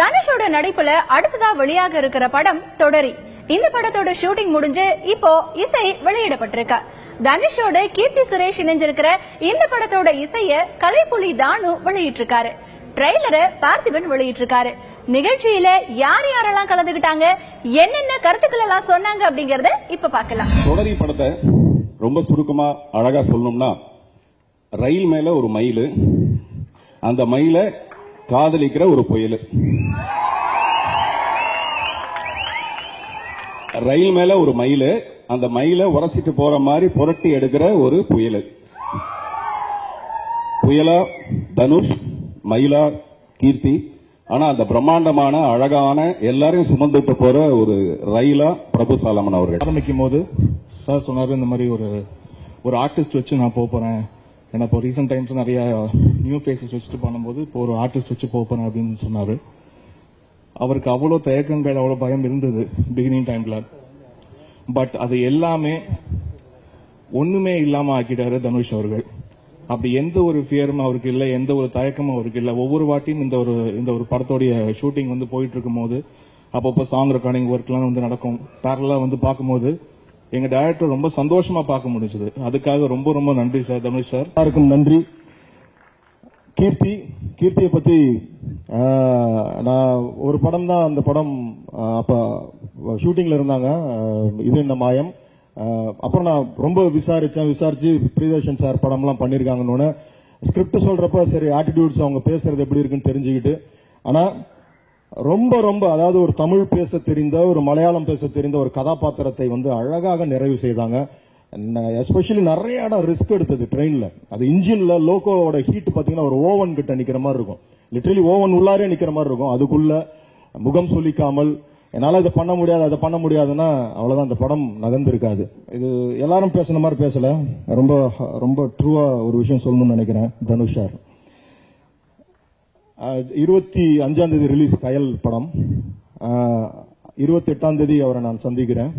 தனுஷோட நடிப்புல அடுத்ததா வெளியாக இருக்கிற படம் தொடரி. இந்த படத்தோட ஷூட்டிங் முடிஞ்சு இப்போ இசை வெளியிடப்பட்டிருக்கு. தனுஷோட கீர்த்தி சுரேஷ் இணைஞ்சிருக்கிற இந்த படத்தோட இசைய கலைப்புலி தானு வெளியிட்டிருக்காரு. ட்ரெய்லரை பார்த்திபன் வெளியிட்டிருக்காரு. நிகழ்ச்சியில யார் யாரெல்லாம் கலந்துகிட்டாங்க, என்னென்ன கருத்துக்கள் எல்லாம் சொன்னாங்க அப்படிங்கறத இப்ப பார்க்கலாம். தொடரி படத்தை ரொம்ப சுருக்கமா அழகா சொல்லணும்னா, ரயில் மேல ஒரு மயில், அந்த மயில காதலிக்கிற ஒரு புயல். ரயில் மேல ஒரு மயில், அந்த மயில உரசிட்டு போற மாதிரி புரட்டி எடுக்கிற ஒரு புயல். புயலா தனுஷ், மயிலா கீர்த்தி. ஆனா அந்த பிரம்மாண்டமான அழகான எல்லாரையும் சுமந்துட்டு போற ஒரு ரயிலா பிரபு சாலமன் அவர்கள். ஆரம்பிக்கும் போது சார் சொன்னாரு, இந்த மாதிரி ஒரு ஆர்டிஸ்ட் வச்சு நான் போறேன். ஏன்னா இப்போ ரீசெண்ட் டைம்ஸ் நிறைய நியூ ஃபேஸஸ் வச்சுட்டு பண்ணும்போது இப்போ ஒரு ஆர்டிஸ்ட் வச்சு போறேன் அப்படின்னு சொன்னாரு. அவருக்கு அவ்வளோ தயக்கங்கள், அவ்வளோ பயம் இருந்தது பிகினிங் டைம்ல. பட் அது எல்லாமே ஒண்ணுமே இல்லாம ஆக்கிட்டாரு தனுஷ் அவர்கள். அப்படி எந்த ஒரு ஃபியரும் அவருக்கு இல்லை, எந்த ஒரு தயக்கமும் அவருக்கு இல்லை. ஒவ்வொரு வாட்டியும் இந்த ஒரு படத்தோடைய ஷூட்டிங் வந்து போயிட்டு இருக்கும் போது அப்பப்போ சாங் ரெக்கார்டிங் ஒர்க்லாம் வந்து நடக்கும். பேரலா வந்து பார்க்கும்போது எங்க டைரக்டர் ரொம்ப சந்தோஷமா பார்க்க முடிஞ்சது. அதுக்காக ரொம்ப ரொம்ப நன்றி சார், தனுஷ் சார். எல்லாருக்கும் நன்றி. கீர்த்தியை பத்தி நான் ஒரு படம் தான், அந்த படம் அப்ப ஷூட்டிங்ல இருந்தாங்க, இது என்ன மாயம். அப்புறம் நான் ரொம்ப விசாரிச்சு பிரியதர்ஷன் சார் படம்லாம் பண்ணிருக்காங்கன்னு ஸ்கிரிப்ட் சொல்றப்ப சரி ஆட்டிடியூட்ஸ் அவங்க பேசுறது எப்படி இருக்குன்னு தெரிஞ்சுக்கிட்டு, ஆனா ரொம்ப ரொம்ப அதாவது ஒரு தமிழ் பேச தெரிந்த, ஒரு மலையாளம் பேச தெரிந்த ஒரு கதாபாத்திரத்தை வந்து அழகாக நிறைவு செய்தாங்க. எஸ்பெஷலி நிறைய இடம் ரிஸ்க் எடுத்தது ட்ரெயின்ல. அது இன்ஜின்ல லோகோவோட ஹீட் பாத்தீங்கன்னா ஒரு ஓவன் கிட்ட நிக்கிற மாதிரி இருக்கும். லிட்டரலி ஓவன் உள்ளாரே நிக்கிற மாதிரி இருக்கும். அதுக்குள்ள முகம் சொல்லிக்காமல் என்னால இதை பண்ண முடியாது, அதை பண்ண முடியாதுன்னா அவ்வளவுதான், அந்த படம் நகர்ந்திருக்காது. இது எல்லாரும் பேசுன மாதிரி பேசல, ரொம்ப ரொம்ப ட்ரூவா ஒரு விஷயம் சொல்லணும்னு நினைக்கிறேன். தனுஷ் சார் 25ஆம் தேதி ரிலீஸ் கயல் படம். 28ஆம் தேதி அவரை நான் சந்திக்கிறேன்.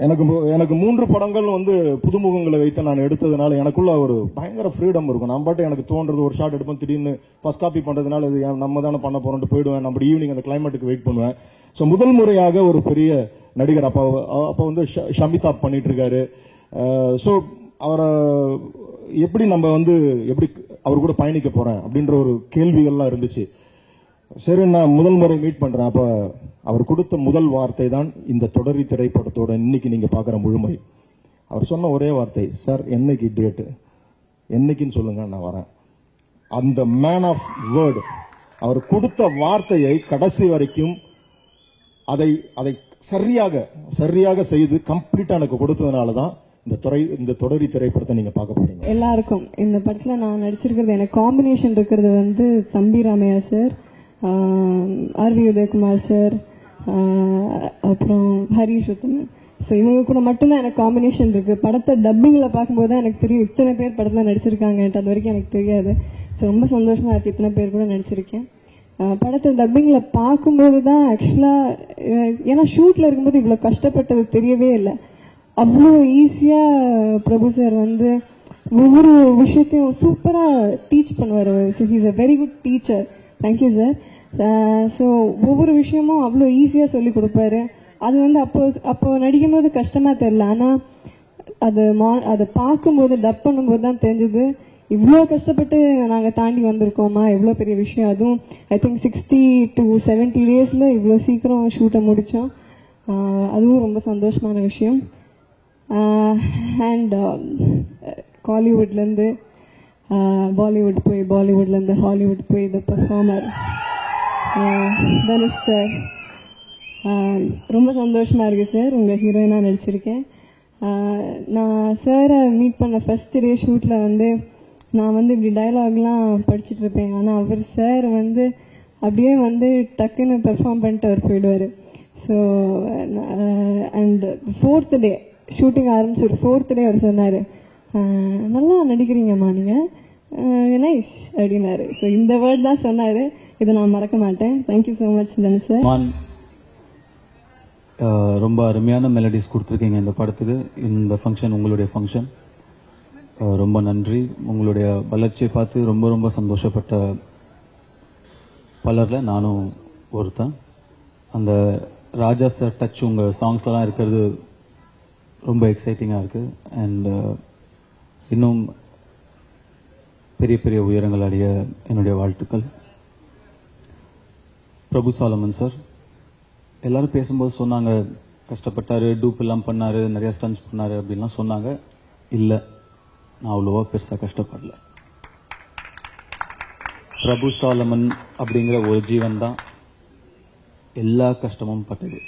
எனக்கு 3 படங்கள் வந்து புதுமுகங்களை வைத்து நான் எடுத்ததுனால எனக்குள்ள ஒரு பயங்கர ஃப்ரீடம் இருக்கும். நான் பாட்டு எனக்கு தோன்றது ஒரு ஷாட் எடுப்பேன், திடீர்னு ஃபர்ஸ்ட் காப்பி பண்றதுனால இது நம்ம தானே பண்ண போறோம்னு போயிடுவேன். நம்ம ஈவினிங் அந்த கிளைமேட்டுக்கு வெயிட் பண்ணுவேன். ஸோ முதல் முறையாக ஒரு பெரிய நடிகர் அப்ப வந்து ஷமிதாப் பண்ணிட்டு இருக்காரு. ஸோ அவரை எப்படி நம்ம வந்து எப்படி அவர் கூட பயணிக்க போறேன் அப்படின்ற ஒரு கேள்விகள்லாம் இருந்துச்சு. சரி, நான் முதல் முறை மீட் பண்றேன். அப்ப அவர் கொடுத்த முதல் வார்த்தை தான் இந்த தொடரி திரைப்படத்தோட இன்னைக்கு நீங்க பாக்குற முழுமை. அவர் சொன்ன ஒரே வார்த்தை, சார் என்னைக்கு டேட்டு, என்னைக்குன்னு சொல்லுங்க நான் வரேன். அந்த மேன் ஆஃப் வேர்ட், அவர் கொடுத்த வார்த்தையை கடைசி வரைக்கும் அதை சரியாக செய்து கம்ப்ளீட்டா எனக்கு கொடுத்ததுனாலதான் இந்த தொடரி திரைப்படத்தை நீங்க பார்க்க போறீங்க. எல்லாருக்கும் இந்த படத்துல நான் நடிச்சிருக்கிறது, எனக்கு காம்பினேஷன் இருக்கிறது வந்து தம்பி Ramaiah sir, R V Udhayakumar sir, அப்புறம் ஹரிஷ் உத்தமன். ஸோ இவங்க கூட மட்டும்தான் எனக்கு காம்பினேஷன் இருக்கு. படத்தை டப்பிங்ல பார்க்கும்போது தான் எனக்கு தெரியும் இத்தனை பேர் படத்துல நடிச்சிருக்காங்க. அது வரைக்கும் எனக்கு தெரியாது. ஸோ ரொம்ப சந்தோஷமா இருக்கு, இத்தனை பேர் கூட நடிச்சிருக்கேன். படத்தை டப்பிங்ல பார்க்கும்போது தான் ஆக்சுவலா, ஏன்னா ஷூட்ல இருக்கும்போது இவ்வளவு கஷ்டப்பட்டது தெரியவே இல்லை. அவ்வளோ ஈஸியா பிரபு சார் வந்து ஒவ்வொரு விஷயத்தையும் சூப்பரா டீச் பண்ணுவார். Is a very good teacher. Thank you sir. So ஒவ்வொரு விஷயமும் அவ்வளோ ஈஸியா சொல்லி கொடுப்பாரு. அது வந்து அப்போ நடிக்கும் போது கஷ்டமா தெரியல, ஆனா அதை பார்க்கும்போது டப் பண்ணும்போது தான் தெரிஞ்சது இவ்வளோ கஷ்டப்பட்டு நாங்க தாண்டி வந்திருக்கோமா, எவ்வளோ பெரிய விஷயம். அதுவும் ஐ திங்க் 60 to 70 daysல இவ்வளோ சீக்கிரம் ஷூட்டை முடிச்சோம். அதுவும் ரொம்ப சந்தோஷமான விஷயம். அண்ட் காலிவுட்லேருந்து பாலிவுட் போய், பாலிவுட்லேருந்து ஹாலிவுட் போய் த பெர்ஃபார்மர் தனுஷ் சார், ரொம்ப சந்தோஷமா இருக்கு சார். உங்க ஹீரோயினா நடிச்சிருக்கேன். நான் சாரை மீட் பண்ண ஃபர்ஸ்ட் டே ஷூட்ல வந்து நான் வந்து இப்படி டயலாக்லாம் படிச்சுட்டு இருப்பேன். ஆனால் அவர் சார் வந்து அப்படியே வந்து டக்குன்னு பெர்ஃபார்ம் பண்ணிட்டு அவர் போயிடுவார். So and 4th day shooting ஆரம்பிச்சு ஒரு 4th டே அவர் சொன்னார், நல்லா நடிக்கிறீங்கம்மா நீங்கள், நைஸ் அப்படின்னாரு. ஸோ இந்த வேர்ட் தான் சொன்னார், இதை நான் மறக்க மாட்டேன். Thank you so much Dhanush sir. ரொம்ப அருமையான மெலடிஸ் கொடுத்துருக்கீங்க இந்த படத்துக்கு. இந்த ஃபங்க்ஷன் உங்களுடைய ஃபங்க்ஷன். ரொம்ப நன்றி. உங்களுடைய வளர்ச்சியை பார்த்து ரொம்ப ரொம்ப சந்தோஷப்பட்ட பலர்ல நானும் ஒருத்தன். அந்த ராஜா சார் டச் உங்க சாங்ஸ்லாம் இருக்கிறது ரொம்ப எக்ஸைட்டிங்கா இருக்கு. அண்ட் இன்னும் பெரிய பெரிய உயரங்கள் அடைய என்னுடைய வாழ்த்துக்கள். பிரபு சாலமன் சார் எல்லாரும் பேசும்போது சொன்னாங்க, கஷ்டப்பட்டாரு, டூப் எல்லாம் பண்ணாரு, நிறைய ஸ்டன்ஸ் பண்ணாரு அப்படின்லாம் சொன்னாங்க. இல்ல, நான் அவ்வளோவா பெருசா கஷ்டப்படல. பிரபு சாலமன் அப்படிங்கிற ஒரு ஜீவன் தான் எல்லா கஷ்டமும் பட்டது.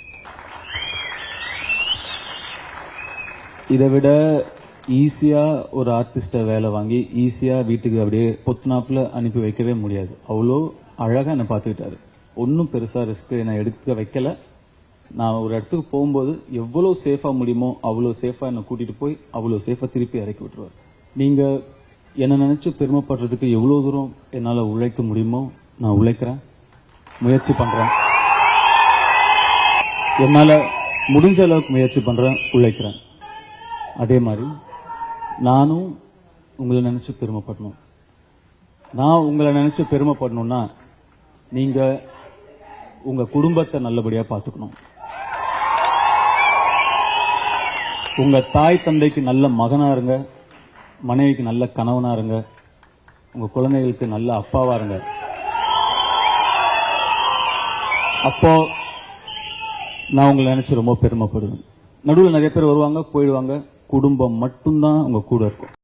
இதை விட ஈஸியா ஒரு ஆர்டிஸ்ட வேலை வாங்கி ஈஸியா வீட்டுக்கு அப்படியே பொத்துனாப்புல அனுப்பி வைக்கவே முடியாது. அவ்வளோ அழகா என்னை பார்த்துக்கிட்டாரு. ஒன்றும் பெருசா ரிஸ்க் என்னை எடுக்க வைக்கல. நான் ஒரு இடத்துக்கு போகும்போது எவ்வளவு சேஃபா முடியுமோ அவ்வளோ சேஃபா என்னை கூட்டிட்டு போய் அவ்வளோ சேஃபா திருப்பி இறக்கி விட்டுருவார். நீங்க என்ன நினைச்சு பெருமைப்படுறதுக்கு எவ்வளவு தூரம் என்னால உழைக்க முடியுமோ நான் உழைக்கிறேன், முயற்சி பண்றேன். என்னால முடிஞ்ச அளவுக்கு முயற்சி பண்றேன், உழைக்கிறேன். அதே மாதிரி நானும் உங்களை நினைச்சு பெருமைப்படணும். நான் உங்களை நினைச்சு பெருமைப்படணும்னா நீங்க உங்க குடும்பத்தை நல்லபடியா பார்த்துக்கணும். உங்க தாய் தந்தைக்கு நல்ல மகனா இருங்க, மனைவிக்கு நல்ல கணவனா இருங்க, உங்க குழந்தைகளுக்கு நல்ல அப்பாவா இருங்க. அப்போ நான் உங்களை நினைச்சு ரொம்ப பெருமைப்படுவேன். நடுவில் நிறைய பேர் வருவாங்க, போயிடுவாங்க. குடும்பம் மட்டும்தான் உங்க கூட இருக்கும்.